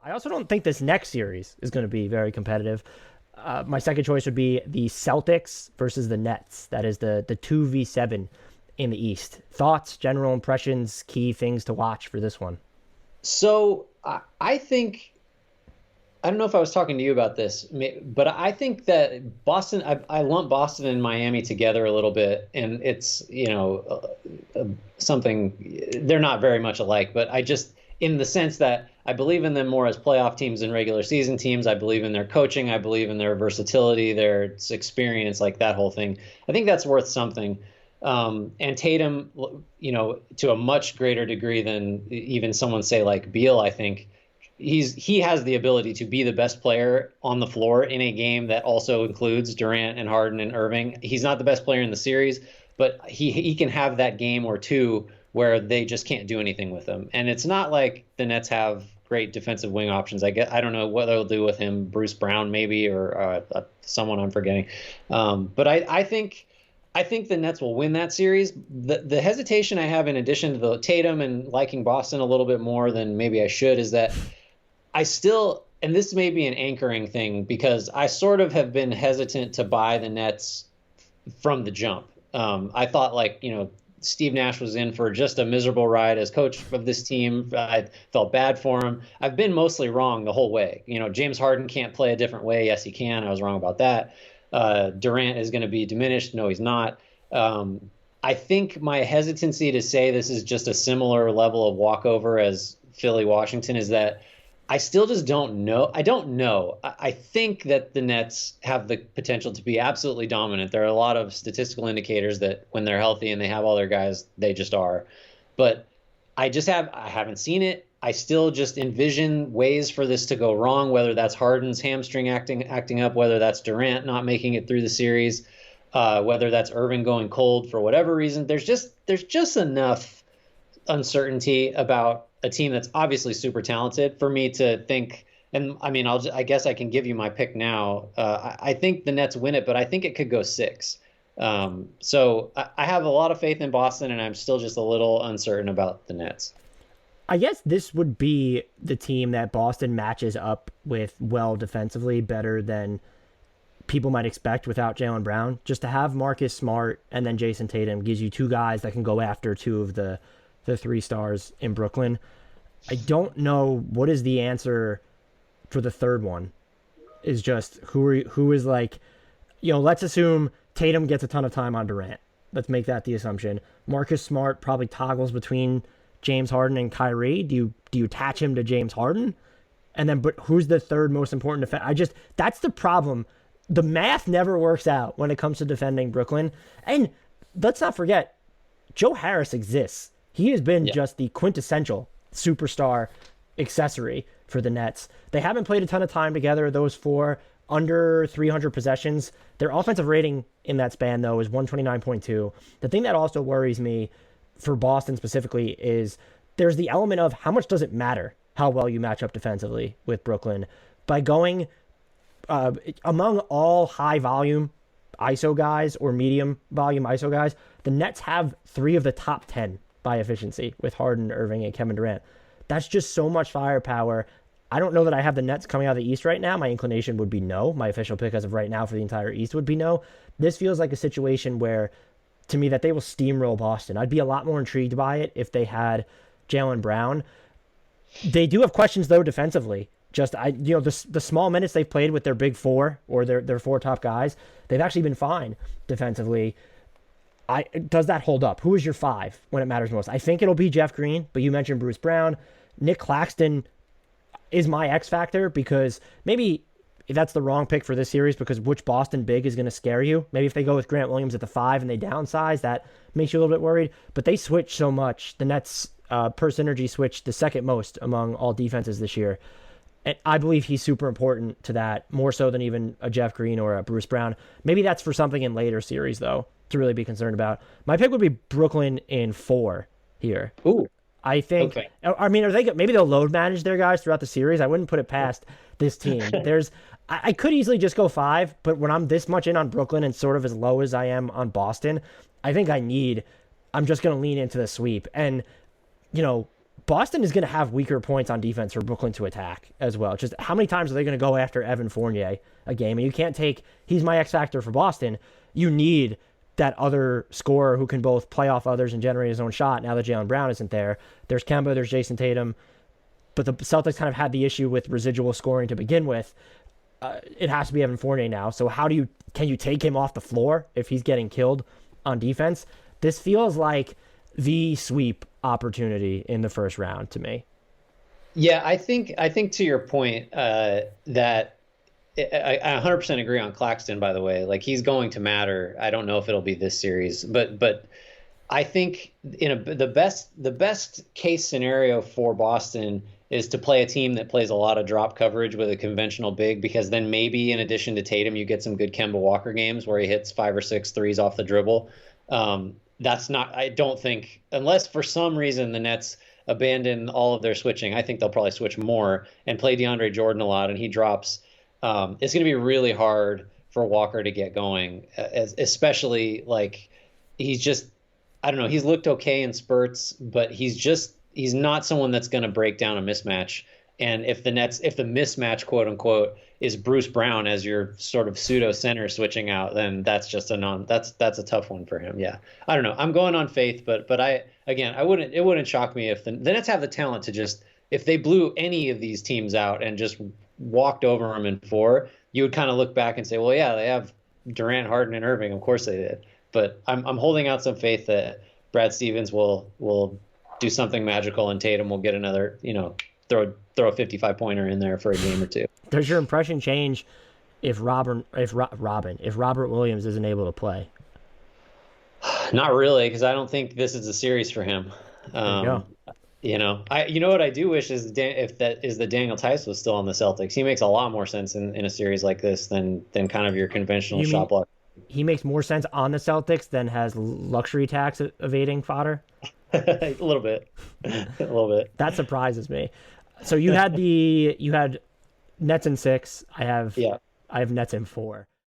I also don't think this next series is going to be very competitive. My second choice would be the Celtics versus the Nets. That is the 2v7 in the East. Thoughts, general impressions, key things to watch for this one. So I think I don't know if I was talking to you about this, but I think that Boston, I lump Boston and Miami together a little bit, and it's, something, they're not very much alike, but I just, in the sense that I believe in them more as playoff teams than regular season teams. I believe in their coaching. I believe in their versatility, their experience, like that whole thing. I think that's worth something. And Tatum, to a much greater degree than even someone say like Beal, I think he has the ability to be the best player on the floor in a game that also includes Durant and Harden and Irving. He's not the best player in the series, but he can have that game or two where they just can't do anything with him. And it's not like the Nets have great defensive wing options. I don't know what they'll do with him, Bruce Brown maybe, or someone I'm forgetting. But I think the Nets will win that series. The hesitation I have, in addition to the Tatum and liking Boston a little bit more than maybe I should, is that I still, and this may be an anchoring thing, because I sort of have been hesitant to buy the Nets from the jump. I thought, Steve Nash was in for just a miserable ride as coach of this team. I felt bad for him. I've been mostly wrong the whole way. James Harden can't play a different way. Yes, he can. I was wrong about that. Durant is going to be diminished. No, he's not. I think my hesitancy to say this is just a similar level of walkover as Philly, Washington, is that I still just don't know. I don't know. I think that the Nets have the potential to be absolutely dominant. There are a lot of statistical indicators that when they're healthy and they have all their guys, they just are. But I haven't seen it. I still just envision ways for this to go wrong, whether that's Harden's hamstring acting up, whether that's Durant not making it through the series, whether that's Irving going cold for whatever reason. There's just enough uncertainty about a team that's obviously super talented for me to think. And I mean, I guess I can give you my pick now. I think the Nets win it, but I think it could go 6. So I have a lot of faith in Boston, and I'm still just a little uncertain about the Nets. I guess this would be the team that Boston matches up with well defensively, better than people might expect without Jaylen Brown. Just to have Marcus Smart and then Jayson Tatum gives you two guys that can go after two of the 3 stars in Brooklyn. I don't know what is the answer for the third one. Is just who is like, let's assume Tatum gets a ton of time on Durant. Let's make that the assumption. Marcus Smart probably toggles between James Harden and Kyrie. Do you attach him to James Harden? And then, but who's the third most important defender? That's the problem. The math never works out when it comes to defending Brooklyn. And let's not forget, Joe Harris exists. He has been just the quintessential superstar accessory for the Nets. They haven't played a ton of time together, those 4, under 300 possessions. Their offensive rating in that span, though, is 129.2. The thing that also worries me for Boston specifically is there's the element of how much does it matter how well you match up defensively with Brooklyn. By going among all high volume ISO guys or medium volume ISO guys, the Nets have 3 of the top 10 by efficiency with Harden, Irving, and Kevin Durant. That's just so much firepower. I don't know that I have the Nets coming out of the East right now. My inclination would be no. My official pick as of right now for the entire East would be no. This feels like a situation where, to me, that they will steamroll Boston. I'd be a lot more intrigued by it if they had Jaylen Brown. They do have questions, though, defensively. Just the small minutes they've played with their big 4 or their 4 top guys, they've actually been fine defensively. Does that hold up? Who is your 5 when it matters most? I think it'll be Jeff Green, but you mentioned Bruce Brown. Nick Claxton is my X factor, because maybe that's the wrong pick for this series, because which Boston big is going to scare you? Maybe if they go with Grant Williams at the 5 and they downsize, that makes you a little bit worried. But they switch so much. The Nets per synergy switched the second most among all defenses this year. And I believe he's super important to that, more so than even a Jeff Green or a Bruce Brown. Maybe that's for something in later series, though, to really be concerned about. My pick would be Brooklyn in 4 here. Ooh. I think, okay. I mean, maybe they'll load manage their guys throughout the series. I wouldn't put it past this team. I could easily just go 5, but when I'm this much in on Brooklyn and sort of as low as I am on Boston, I think I'm just going to lean into the sweep. And, Boston is going to have weaker points on defense for Brooklyn to attack as well. Just how many times are they going to go after Evan Fournier a game? And you can't take, he's my X factor for Boston. You need that other scorer who can both play off others and generate his own shot now that Jaylen Brown isn't there. There's Kemba, there's Jayson Tatum. But the Celtics kind of had the issue with residual scoring to begin with. It has to be Evan Fournier now. So can you take him off the floor if he's getting killed on defense? This feels like the sweep opportunity in the first round to me. Yeah, I think to your point that I 100% agree on Claxton, by the way. Like, he's going to matter. I don't know if it'll be this series, but I think the best case scenario for Boston is to play a team that plays a lot of drop coverage with a conventional big, because then maybe in addition to Tatum, you get some good Kemba Walker games where he hits 5 or 6 threes off the dribble. That's not, I don't think, unless for some reason the Nets abandon all of their switching, I think they'll probably switch more and play DeAndre Jordan a lot, and he drops. It's going to be really hard for Walker to get going, especially like he's just, I don't know, he's looked okay in spurts, but he's not someone that's going to break down a mismatch. And if the mismatch, quote unquote, is Bruce Brown as your sort of pseudo center switching out, then that's just that's a tough one for him. Yeah. I don't know. I'm going on faith, but it wouldn't shock me if the Nets have the talent to just, if they blew any of these teams out and just walked over them in 4, you would kind of look back and say, well, yeah, they have Durant, Harden, and Irving. Of course they did. But I'm holding out some faith that Brad Stevens will do something magical and Tatum will get another, throw a 55-pointer in there for a game or two. Does your impression change if Robert Williams isn't able to play? Not really, because I don't think this is a series for him. You know what I do wish is that Daniel Tice was still on the Celtics. He makes a lot more sense in a series like this than kind of your conventional shot block. He makes more sense on the Celtics than has luxury tax evading fodder? A little bit. That surprises me. So you had Nets in 6. I have Nets in 4.